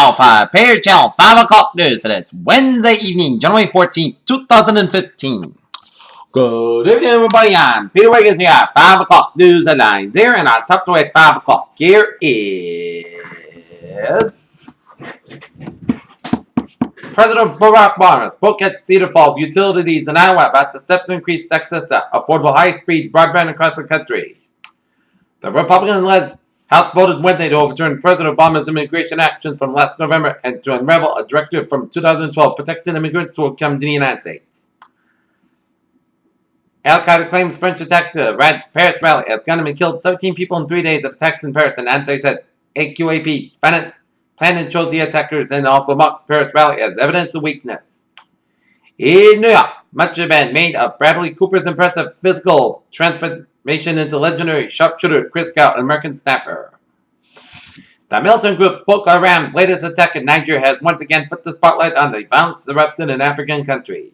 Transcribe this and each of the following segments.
Alpha Pair Channel 5 o'clock news for this Wednesday evening, January 14th, 2015. Good evening, everybody. I'm Peter Wiggins here at 5 o'clock news headlines here, and our top story at 5 o'clock here is President Barack Obama spoke at Cedar Falls Utilities in Iowa about the steps to increase access to affordable high-speed broadband across the country. The Republican-led House voted Wednesday to overturn President Obama's immigration actions from last November and to unravel a directive from 2012 protecting immigrants who will come to the United States. Al-Qaeda claims French attack to Iran's Paris rally as gunmen killed 17 people in 3 days of attacks in Paris, and Ansari said AQAP planned and chose the attackers and also mocks Paris rally as evidence of weakness. In New York, much has been made of Bradley Cooper's impressive physical transformation into legendary sharpshooter Chris Kyle, an American snapper. The militant group Boko Haram's latest attack in Nigeria has once again put the spotlight on the violence erupted in an African country.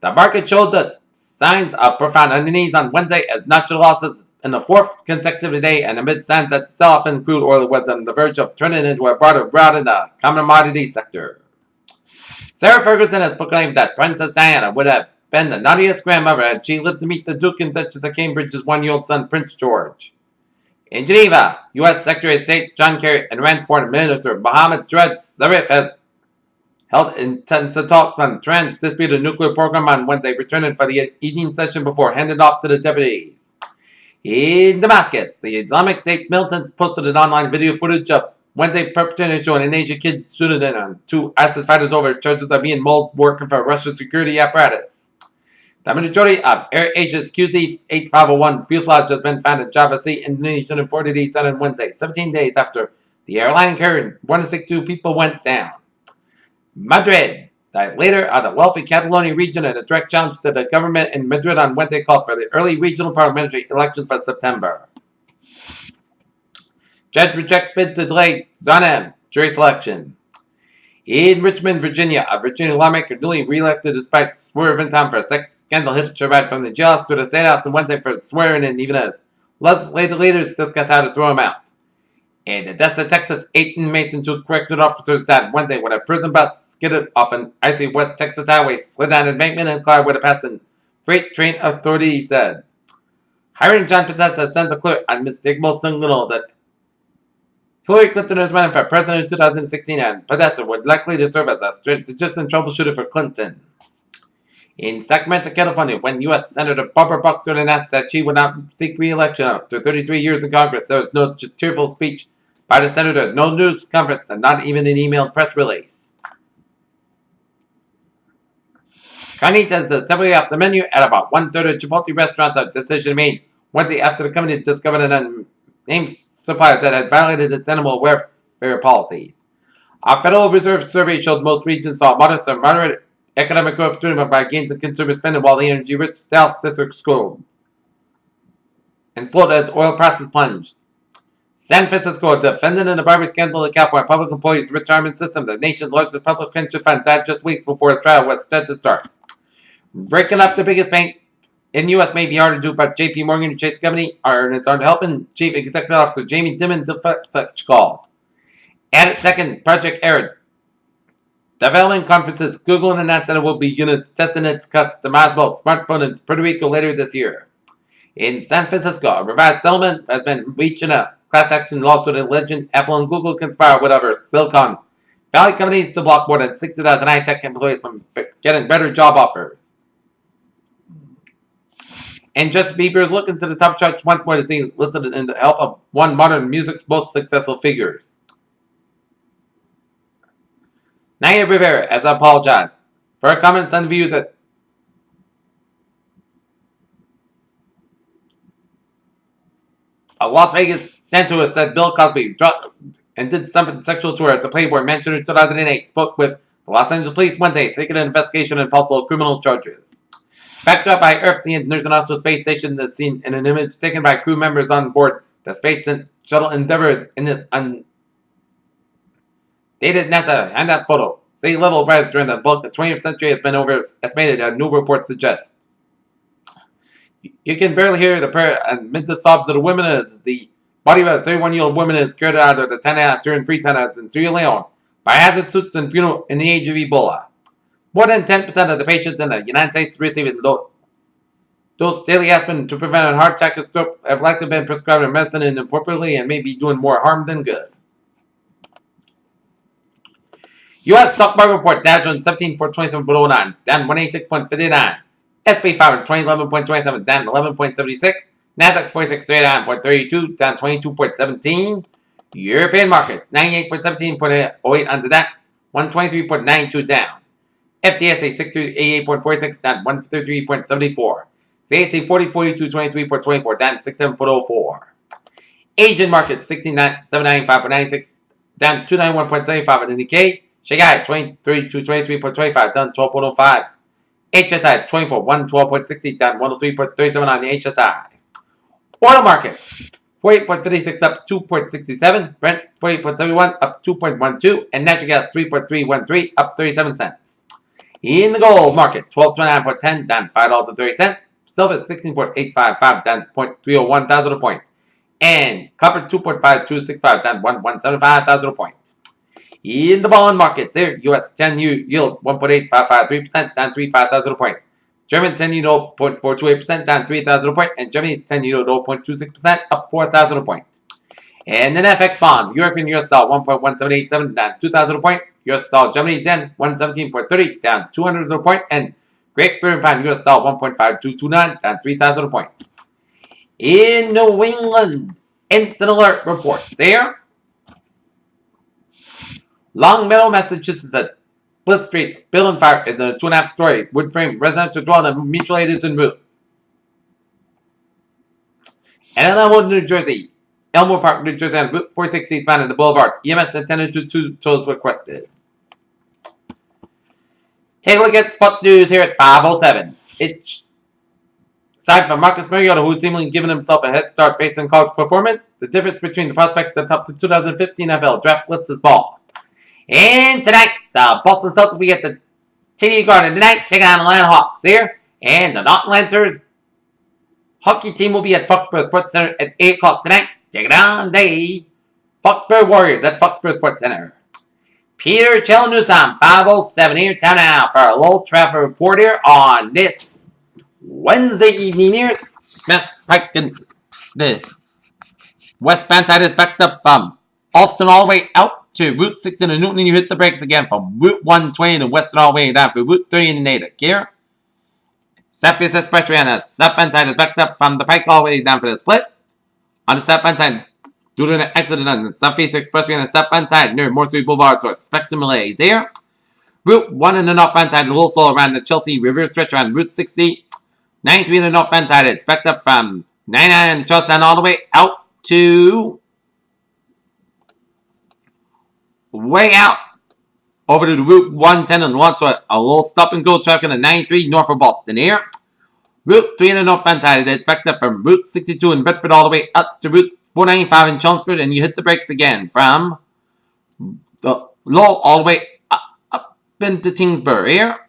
The market showed the signs of profound unease on Wednesday as natural losses in the fourth consecutive day, and amid signs that the sell-off in crude oil was on the verge of turning into a broader rout in the commodity sector. Sarah Ferguson has proclaimed that Princess Diana would have been the naughtiest grandmother had she lived to meet the Duke and Duchess of Cambridge's one-year-old son, Prince George. In Geneva, U.S. Secretary of State John Kerry and Iran's Foreign Minister Mohammad Javad Zarif has held intensive talks on Iran's disputed nuclear program on Wednesday, returning for the evening session before handing off to the deputies. In Damascus, the Islamic State militants posted an online video footage of Wednesday perpetrators showing an Asian kid shooting on two ISIS fighters over charges of being moles working for Russian security apparatus. The majority of AirAsia's QZ-8501 fuselage has been found in Java Sea, Indonesia, on 40 days on Wednesday, 17 days after the airline carrying 162 people went down. Madrid, the leader of the wealthy Catalonia region, in a direct challenge to the government in Madrid on Wednesday, called for the early regional parliamentary elections for September. Judge rejects bid to delay Zona jury selection. In Richmond, Virginia, a Virginia lawmaker newly re-elected despite swerving time for a sex scandal hitched a ride from the jailhouse to the State House on Wednesday for swearing in, even as legislative leaders discuss how to throw him out. In Odessa, Texas, 8 inmates and 2 correctional officers died Wednesday when a prison bus skidded off an icy West Texas highway, slid down an embankment, and collided with a passing freight train, authorities said. Hiring John Podesta sends a clear, unmistakable signal that Hillary Clinton is running for president in 2016, and Podesta would likely to serve as a strategist and troubleshooter for Clinton. In Sacramento, California, when U.S. Senator Barbara Boxer announced that she would not seek re-election after 33 years in Congress, there was no tearful speech by the senator, no news conference, and not even an emailed press release. Carnitas is temporarily off the menu at about one-third of Chipotle restaurants. A decision made Wednesday after the company discovered an unnamed supplier that had violated its animal welfare policies. A Federal Reserve survey showed most regions saw modest or moderate economic growth driven by gains in consumer spending, while the energy-rich Dallas district slowed as oil prices plunged. San Francisco, defendant in the bribery scandal that California public employees' retirement system, the nation's largest public pension fund, died just weeks before its trial was set to start. Breaking up the biggest bank in the U.S. may be hard to do, but J.P. Morgan and Chase Company are in its own helping Chief Executive Officer Jamie Dimon deflect such calls. At its second Project Arid development conferences, Google announced that it will begin testing its customizable smartphone in Puerto Rico later this year. In San Francisco, a revised settlement has been reached in a class action lawsuit alleging Apple and Google conspire with other Silicon Valley companies to block more than 60,000 high-tech employees from getting better job offers. And Justin Bieber is looking to the top charts once more to see listed in the help of one modern music's most successful figures. Naya Rivera has apologized for her comments on the view that a Las Vegas censor said Bill Cosby drugged and did something sexual to her at the Playboy Mansion in 2008, spoke with the Los Angeles Police Wednesday, seeking an investigation and possible criminal charges. Backed up by Earth, the International Space Station is seen in an image taken by crew members on board the Space Shuttle Endeavour in this undated NASA handout photo. Sea level rise during the bulk of the 20th century has been overestimated, a new report suggests. You can barely hear the prayer amid the sobs of the women as the body of a 31-year-old woman is carried out of the Tana Syrian Free Tana in Sierra Leone Biohazard suits and funeral in the age of Ebola. More than 10% of the patients in the United States receiving dose daily aspirin to prevent a heart attack or stroke have likely been prescribed medicine inappropriately and may be doing more harm than good. U.S. stock market report: Dow Jones 17,427.09, down 186.59. S&P 500 2011.27, down 11.76. Nasdaq 4639.32, down 22.17. European markets 98.17.08 on the DAX, 123.92 down. FTSE 688.46, down 133.74. CAC 4042.23.24, down 67.04. Asian markets 795.96, down 291.75 on the Nikkei. Shanghai 23.25, down 12.05. HSI 112.60, down 103.37 on the HSI. Oil markets 48.56 up 2.67, Brent 48.71 up 2.12, and natural gas 3.313 up 37 cents. In the gold market, 1229.10 down $5.30, silver 16.855 down 0.301 thousand a point, and copper 2.5265 down 1.175 thousand a point. In the bond markets, there, U.S. 10-year yield 1.8553% down 3.5 thousand a point. German 10-year yield 0.428% down 3,000 a point, and Germany's 10-year yield 0.26% up 4,000 a point. And in FX bonds, European US dollar 1.1787 down 2,000 a point, US dollar Germany's yen 117.30 down 200 a point, and Great Britain pound US dollar 1.5229 down 3,000 a point. In New England, instant alert reports there. Longmeadow, Massachusetts at Bliss Street, building fire is a 2.5-story wood frame residential dwelling and mutual aid is en route. And in Elmwood, New Jersey, Elmwood Park, New Jersey, on Route 46 eastbound in the Boulevard, EMS attended to 2 tows requested. Take a look at sports news here at 5:07. It's aside from Marcus Mariota, who's seemingly given himself a head start based on college performance, the difference between the prospects that top the 2015 NFL draft list is small. And tonight, the Boston Celtics will be at the TD Garden tonight, taking on the Atlanta Hawks here. And the Norton Lancers hockey team will be at Foxborough Sports Center at 8 o'clock tonight. Take it on the Foxborough Warriors at Foxborough Sports Center. Peter Chelanusan, 5:07 here, time now for a little traffic report here on this Wednesday evening here. Mass Pike and the westbound side is backed up from Alston all the way out to Route 16 in Newton, and you hit the brakes again from Route 120 to Western all the way down to Route 30 in Natick here. Southwest Expressway on the southbound side is backed up from the Pike all the way down for the split. On the southbound side, due to an accident on the Southeast Expressway on the southbound side near Morse Boulevard, so expect some delays here. Route 1 on the northbound side is a little slow around the Chelsea River stretch on Route 60. 93 on the northbound side, it's backed up from 99 and Charlestown all the way out to way out over to the Route 110 and 1, so a little stop and go traffic on the 93 north of Boston here. Route 3 on the northbound side, it's backed up from Route 62 in Bedford all the way up to Route 495 in Chelmsford, and you hit the brakes again from the Lowell all the way up into Tingsbury here.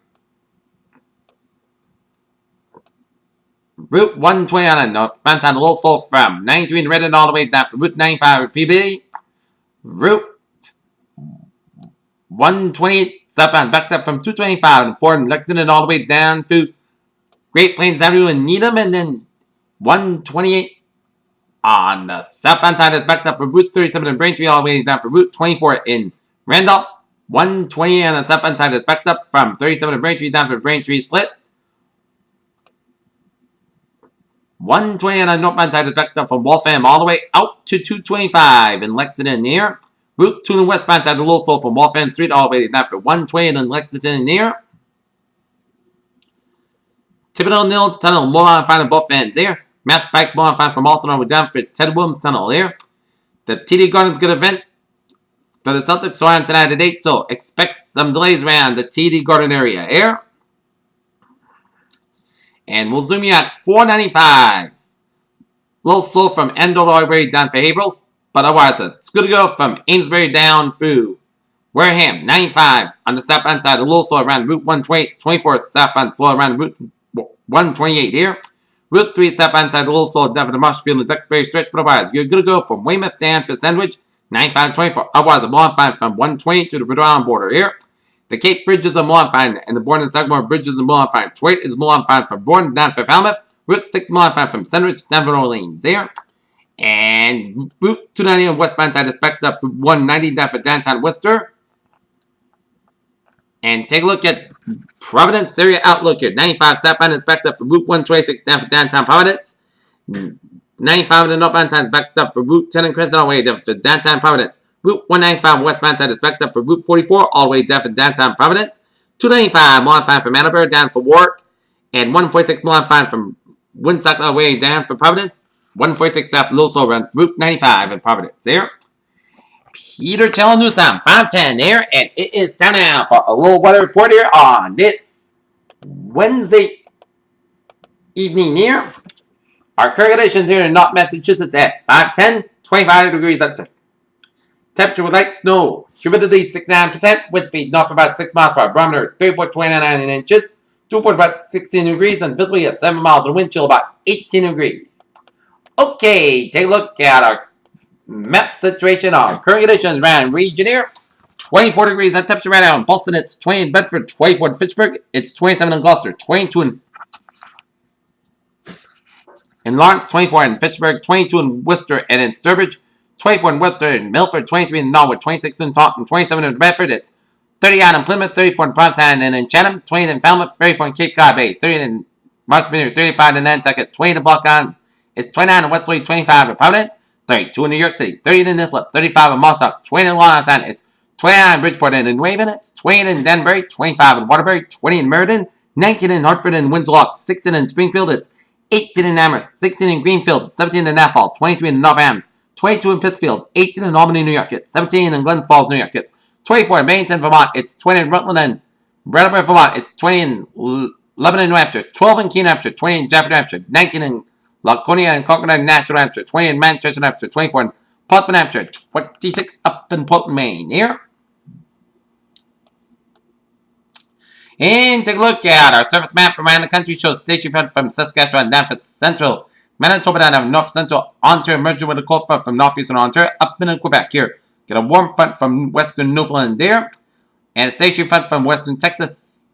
Route 120 on the northbound side, a little slow from 93 in Redden all the way down from Route 95 at PB. Route 128 southbound backed up from 225 and 4 in Lexington all the way down to Great Plains Avenue in Needham, and then 128 on the southbound side is backed up from Route 37 in Braintree all the way down from Route 24 in Randolph. 128 on the southbound side is backed up from 37 in Braintree down for Braintree Split. 120 on the northbound side is backed up from Waltham all the way out to 225 in Lexington near. Route 2 on the westbound side is a little slow from Waltham Street all the way down for 120 in Lexington near. Thibodeau Mill Tunnel, more modified on both ends there. Mass Pike modified from Alston all the way down for Ted Williams Tunnel there. The TD Garden's good event for the Celtics are on tonight at 8, so expect some delays around the TD Garden area here. And we'll zoom you at 495. A little slow from Andover all the way down for Haverhill, but otherwise it's good to go from Amesbury down through Wareham. 95 on the southbound side, a little slow around Route 128. 24 southbound slow around Route 128 here. Route 3 southbound side, a little slow down for the Marshfield and Duxbury stretch, but otherwise you're good to go from Weymouth down for Sandwich. 95-24. Otherwise, a modified from 120 to the Rhode border here. The Cape Bridge is a modified, and the Bourne and Sagamore Bridge is a modified. Detroit is modified from Bourne down for Falmouth. Route 6 modified from Sandwich down for Orleans here. And Route 290 on westbound side is backed up for 190 down for downtown Worcester. And take a look at Providence area outlook here. 95 southbound is backed up for Route 126 down for downtown Providence. 95 on the northbound side is backed up for Route 10 and Crescent all the way down for downtown Providence. Route 195 westbound side is backed up for Route 44 all the way down for downtown Providence. 295 modified from Attleboro down for Warwick. And 146 modified from Woonsocket all the way down for Providence. 146 south Little Soul Run, Route 95 in Providence there. Peter Chalanusan, 510 there, and it is time now for a little weather report here on this Wednesday evening here. Our current conditions here in North Massachusetts at 510, 25 degrees up to. Temperature with light snow, humidity 69%, wind speed north about 6 miles per hour, barometer 3.29 inches, dew point about 16 degrees, and visibility of 7 miles, and wind chill about 18 degrees. Okay, take a look at our map situation, our current conditions around region here. 24 degrees on temperature right now in Boston, it's 20 in Bedford, 24 in Fitchburg, it's 27 in Gloucester, 22 in Lawrence, 24 in Fitchburg, 22 in Worcester and in Sturbridge, 24 in Webster and Milford, 23 in Norwood, 26 in Taunton, 27 in Bedford, it's 30 in Plymouth, 34 in Provincetown and in Chatham, 20 in Falmouth, 34 in Cape Cod Bay, 30 in Marshfield, 35 in Nantucket, 20 in Blocktown, it's 29 in Westlake, 25 in Providence, 32 in New York City, 30 in Islip, 35 in Montauk, 20 in Long Island, it's 29 in Bridgeport and in New Haven, it's 20 in Danbury, 25 in Waterbury, 20 in Meriden, 19 in Hartford and Windsor, 16 in Springfield, it's 18 in Amherst, 16 in Greenfield, 17 in Naphal, 23 in North Hams, 22 in Pittsfield, 18 in Albany, New York, it's 17 in Glens Falls, New York, it's 24 in Bennington, Vermont, it's 20 in Rutland and Brattleboro, Vermont, it's 20 in Lebanon, New Hampshire, 12 in Keene, New Hampshire, 20 in Jaffrey, New Hampshire, 19 in Laconia and Concord, Nashville, New Hampshire, 20 in Manchester, New Hampshire, 24 in Portsmouth, New Hampshire, 26 up in Portland, Maine, here. And take a look at our surface map around the country. Shows station front from Saskatchewan down for central Manitoba down to north central Ontario, merging with a cold front from northeastern Ontario up in Quebec here. Get a warm front from western Newfoundland there. And a station front from western Texas,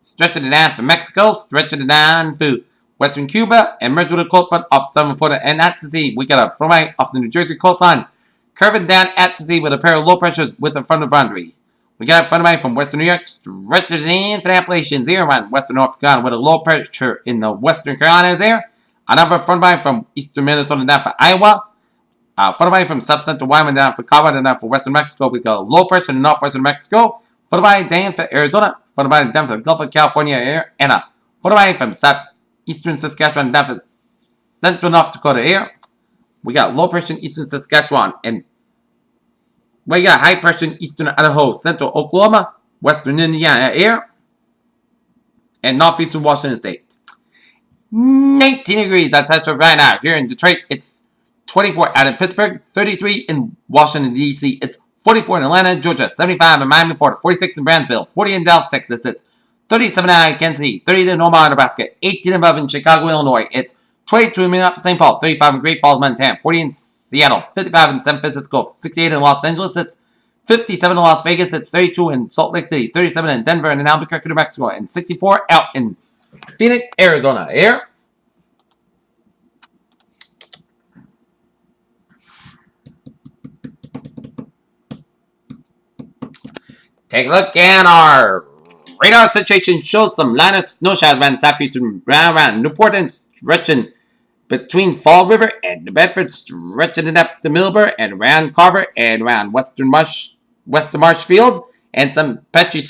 stretching it down from Mexico, stretching it down for western Cuba, and merging with a cold front off southern Florida. And at the sea, we got a front line off the New Jersey coastline, curving down at the sea with a pair of low pressures with a front of boundary. We got a front line from western New York, stretching in for the Appalachians here around western North Carolina with a low pressure in the western Carolinas there. Another front line from eastern Minnesota down for Iowa. Front line from south central Wyoming down for Colorado down for western Mexico. We got a low pressure in northwestern Mexico. Front line down for Arizona. Front line down for the Gulf of California here. And a front line from southeastern Saskatchewan down for central North Dakota here. We got low pressure in eastern Saskatchewan, and we got high pressure in eastern Idaho, central Oklahoma, western Indiana here, and northeastern Washington State. 19 degrees on temperature right now here in Detroit. It's 24 out in Pittsburgh, 33 in Washington, D.C. It's 44 in Atlanta, Georgia, 75 in Miami, Florida, 46 in Brownsville, 40 in Dallas, Texas. It's 37 out in Kansas City, 30 in Omaha, Nebraska, 18 above in Chicago, Illinois. It's 22 in Minneapolis, St. Paul, 35 in Great Falls, Montana, 40 in Seattle, 55 in San Francisco, 68 in Los Angeles, it's 57 in Las Vegas, it's 32 in Salt Lake City, 37 in Denver and in Albuquerque, New Mexico, and 64 out in Phoenix, Arizona. Here. Take a look at our radar situation. Shows some line of snow showers around southeastern around Newport and stretching between Fall River and New Bedford, stretching it up to Millbur and around Carver and around western Marshfield, and some patchy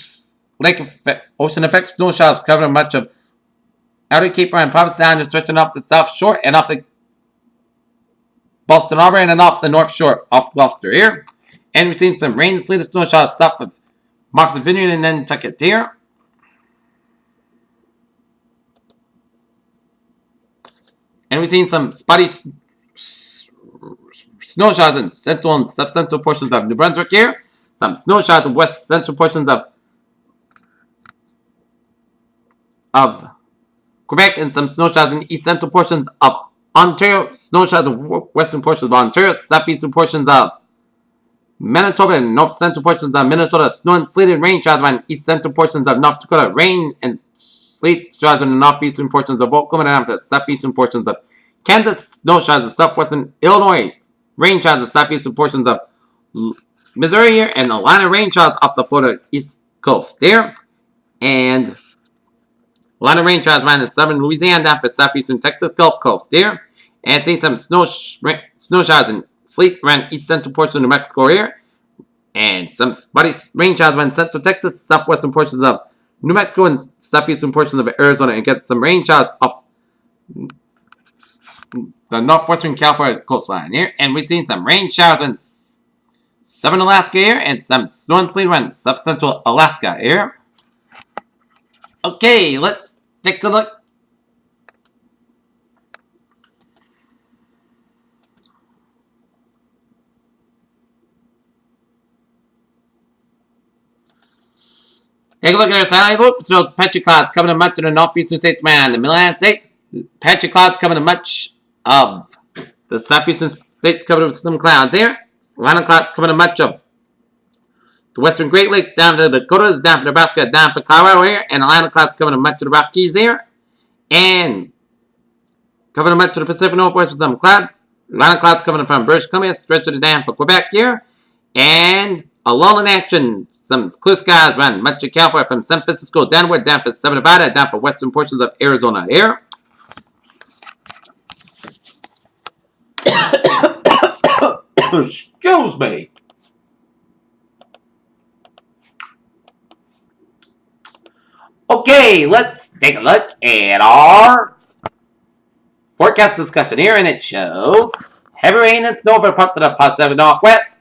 ocean effect snow showers covering much of outer Cape Breton, Provincetown, and stretching off the south shore and off the Boston Harbor and off the north shore off Gloucester here. And we've seen some rain and sleet snow showers south of Marks Vineyard and Nantucket here. And we've seen some spotty snow showers in central and south central portions of New Brunswick here. Some snow showers in west central portions of Quebec, and some snow showers in east central portions of Ontario. Snow showers in western portions of Ontario, southeastern portions of Manitoba and north central portions of Minnesota, snow and sleet and rain showers on east central portions of North Dakota, rain and sleet showers in the northeastern portions of Oklahoma and the southeastern portions of Kansas, snow showers in southwestern Illinois, rain showers in southeastern portions of Missouri, and a line of rain showers off the Florida east coast there, and a line of rain showers around in southern Louisiana down for southeastern Texas Gulf Coast there, and seeing some snow showers and sleet around east central portions of New Mexico here, and some spotty rain showers around central Texas, southwestern portions of New Mexico, and southeastern portions of Arizona, and get some rain showers off the northwestern California coastline here, and we've seen some rain showers in southern Alaska here, and some snow and sleet around south central Alaska here. Okay, let's take a look. Take a look at our satellite loop. Snows patchy clouds coming to much of the northeastern states, man. The Middle States, patchy clouds coming to much of the southeastern states, covered with some clouds here. Line of clouds coming to much of the western Great Lakes, down to the Dakotas, down for Nebraska, down for Colorado here, and a line of clouds coming to much of the Rockies here, and coming to much of the Pacific Northwest with some clouds. Line of clouds coming from British Columbia, stretch of the dam for Quebec here, and a lull in action. Some clear skies around much of California from San Francisco downward, down for Southern Nevada, down for western portions of Arizona here. Excuse me. Okay, let's take a look at our forecast discussion here, and it shows heavy rain and snow over parts of the Pacific Northwest,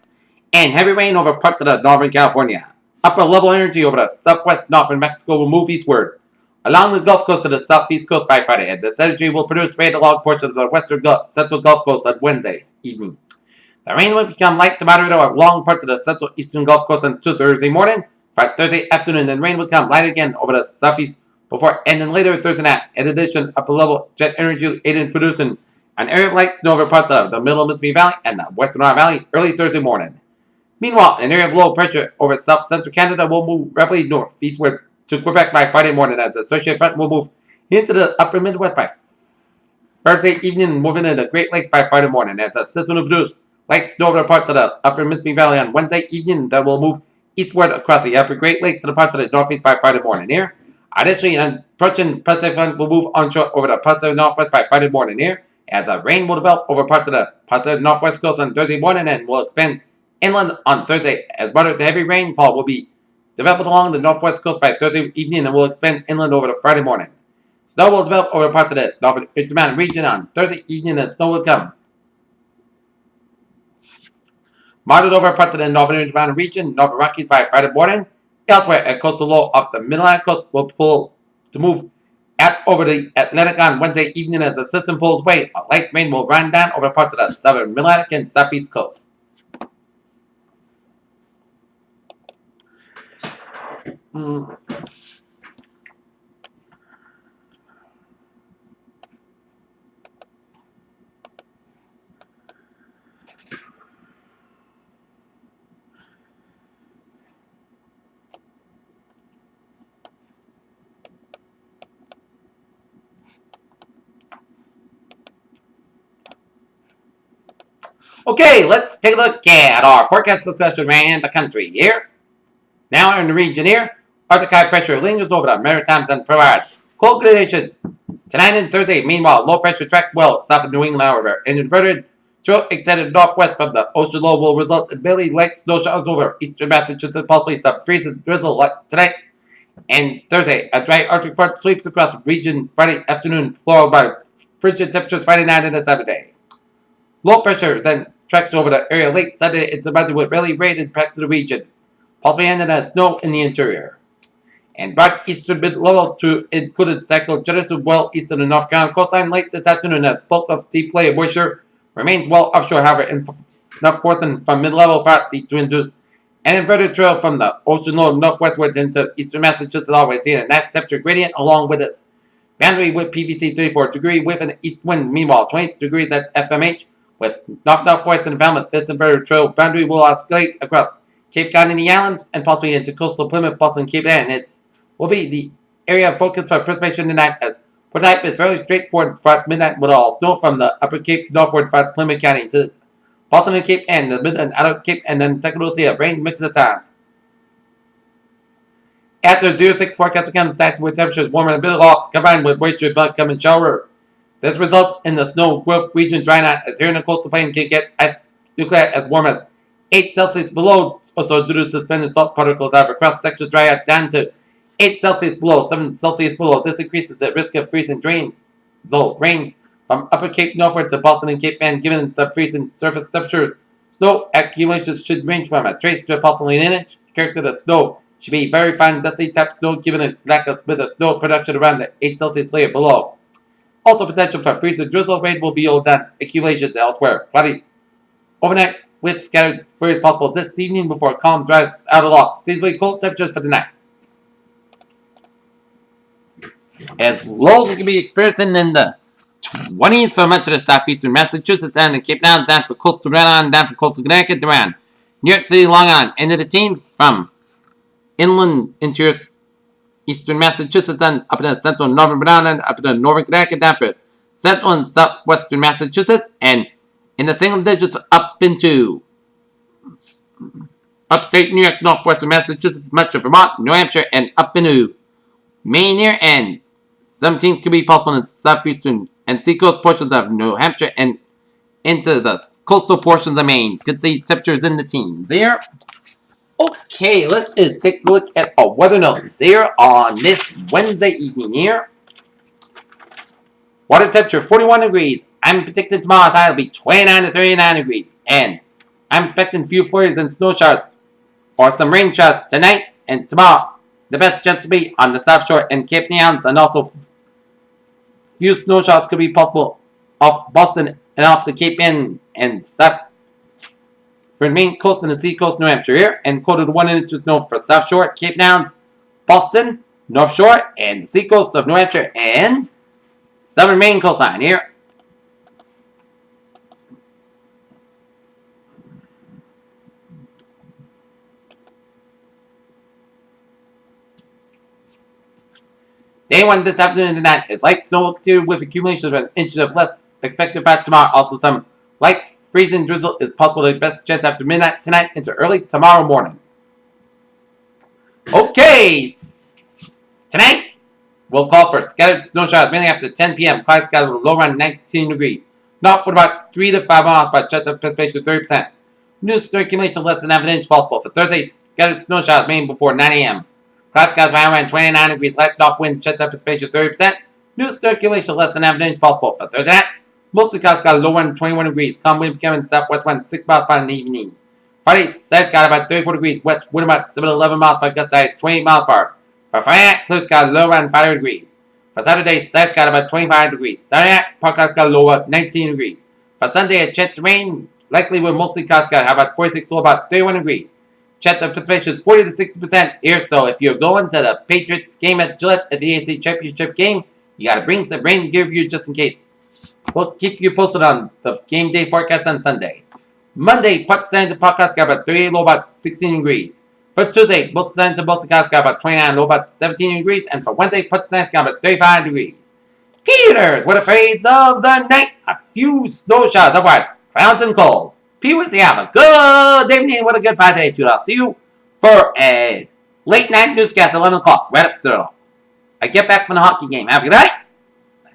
and heavy rain over parts of the Northern California. Upper level energy over the southwest northern Mexico will move eastward along the Gulf Coast to the southeast coast by Friday, and this energy will produce rain along portions of the western central Gulf Coast on Wednesday evening. The rain will become light to moderate along parts of the central eastern Gulf Coast until Thursday morning. For Thursday afternoon, then rain will become light again over the southeast before ending later Thursday night. In addition, upper level jet energy will aid in producing an area of light snow over parts of the middle Mississippi Valley and the western Ohio Valley early Thursday morning. Meanwhile, an area of low pressure over south-central Canada will move rapidly northeastward to Quebec by Friday morning, as the associated front will move into the upper Midwest by Thursday evening and moving into the Great Lakes by Friday morning, as the system will produce light snow over parts of the upper Mississippi Valley on Wednesday evening that will move eastward across the upper Great Lakes to the parts of the northeast by Friday morning here. Additionally, an approaching Pacific front will move onshore over the Pacific Northwest by Friday morning here, as rain will develop over parts of the Pacific Northwest coast on Thursday morning and will expand inland on Thursday, as moderate to heavy rainfall will be developed along the northwest coast by Thursday evening and will expand inland over the Friday morning. Snow will develop over parts of the northern Intermountain region on Thursday evening, and snow will come moderate over parts of the northern Intermountain region, northern Rockies by Friday morning. Elsewhere, a coastal low off the Mid-Atlantic coast will pull to move over the Atlantic on Wednesday evening as the system pulls away. A light rain will run down over parts of the southern Mid-Atlantic and southeast coast. Okay, let's take a look at our forecast succession around the country here. Now in the region here, Arctic high pressure lingers over the Maritimes and provides cold conditions tonight and Thursday. Meanwhile, low pressure tracks well south of New England, however. An inverted throat extended northwest from the ocean low will result in barely light snow showers over eastern Massachusetts, possibly some freeze and drizzle tonight and Thursday. A dry Arctic front sweeps across the region Friday afternoon, followed by frigid temperatures Friday night and Saturday. Low pressure then tracks over the area late Saturday into Monday with barely rain impact to the region, possibly ending as snow in the interior. And broad eastern mid-level to included cycle generous well east of the North Carolina coastline late this afternoon as bulk of deep layer moisture remains well offshore, however, enough forcing from mid-level front to induce an inverted trail from the ocean low northwestward into eastern Massachusetts, always seeing a nice temperature gradient along with this. Boundary with PVC 34 degree with an east wind, meanwhile 20 degrees at FMH, With knocked-out force and development, this inverted trail boundary will escalate across Cape Cod and the islands, and possibly into coastal Plymouth, Boston, Cape Ann. It will be the area of focus for precipitation tonight, as prototype is fairly straightforward for midnight with all snow from the upper Cape northward from Plymouth County to Boston and Cape Ann, the mid and outer Cape, and then Tecolosia. Rain mixes at times. After 06 forecast becomes nights with temperatures warmer and a bit off, combined with moisture but coming shower. This results in the snow growth region drying out, as here in the coastal plain can get ice nuclei as warm as 8 Celsius below, also due to suspended salt particles that have across sections dry out down to 8 Celsius below, 7 Celsius below. This increases the risk of freezing rain from upper Cape northward to Boston and Cape Ann, given the freezing surface temperatures. Snow accumulations should range from a trace to approximately an inch. Character of the snow should be very fine dusty type snow, given a lack of bit of snow production around the 8 Celsius layer below. Also potential for freezing drizzle. Rain will be old on accumulations elsewhere. Cloudy overnight with scattered flurries possible this evening before calm dries out aloft. Seasonally cold temperatures for the night. As low as we can be experiencing in the 20s for much of the southeastern Massachusetts and the Cape Town, down for coastal Rhode Island, down for coastal Connecticut, around New York City, Long Island, into the teens from inland interior eastern Massachusetts and up into central and northern Rhode Island, up into northern Connecticut, down for central and southwestern Massachusetts, and in the single digits up into upstate New York, northwestern Massachusetts, much of Vermont, New Hampshire, and up into Maine here, and 17th could be possible in southeastern and seacoast portions of New Hampshire and into the coastal portions of Maine. Could see temperatures in the teens there. Okay, let's take a look at our weather notes here on this Wednesday evening here. Water temperature 41 degrees. I'm predicting tomorrow's high will be 29 to 39 degrees. And I'm expecting few flurries and snow showers or some rain showers tonight and tomorrow. The best chance will be on the South Shore and Cape Islands, and also few snow showers could be possible off Boston and off the Cape Ann and South. For the Maine coast and the sea coast, New Hampshire here, and quoted 1 inch of snow for South Shore, Cape Islands, Boston, North Shore, and the sea coast of New Hampshire, and southern Maine coastline here. Day 1 this afternoon and tonight is light snow will continue with accumulations of an inch of less expected for tomorrow. Also, some light freezing drizzle is possible. The best chance after midnight tonight into early tomorrow morning. Okay, tonight we'll call for scattered snow showers mainly after 10 p.m. Cloudy skies with a low around 19 degrees. North with about 3 to 5 miles by chance of precipitation 30%. New snow accumulation less than half an inch possible. For Thursday, scattered snow showers mainly before 9 a.m. Cloud skies around 29 degrees, light off wind, chance of precipitation 30%. New circulation less than half an inch possible. For Thursday night, mostly clouds got low wind 21 degrees. Calm wind becoming southwest wind 6 miles per hour in the evening. Friday, side got about 34 degrees, west wind about 7 to 11 miles by gust size 28 miles per hour. For Friday night, clear sky low around 5 degrees. For Saturday, side got about 25 degrees. Saturday night, park clouds got low at 19 degrees. For Sunday, a chance to rain, likely with mostly clouds got about 46 low about 31 degrees. Chance of precipitation is 40 to 60% here, so if you're going to the Patriots game at Gillette at the AFC Championship game, you gotta bring some rain gear with you just in case. We'll keep you posted on the game day forecast on Sunday. Monday, Port Stand to podcast got about 38 low about 16 degrees. For Tuesday, Boston Stand to Boston got about 29 low about 17 degrees. And for Wednesday, Port Stand got about 35 degrees. Peters, what a fades of the night. A few snow showers, otherwise clouds and cold. Peters, you have a good evening. What a good party to I'll see you for a late night newscast at 11 o'clock, right after I get back from the hockey game. Have a good night.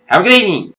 Have a good evening.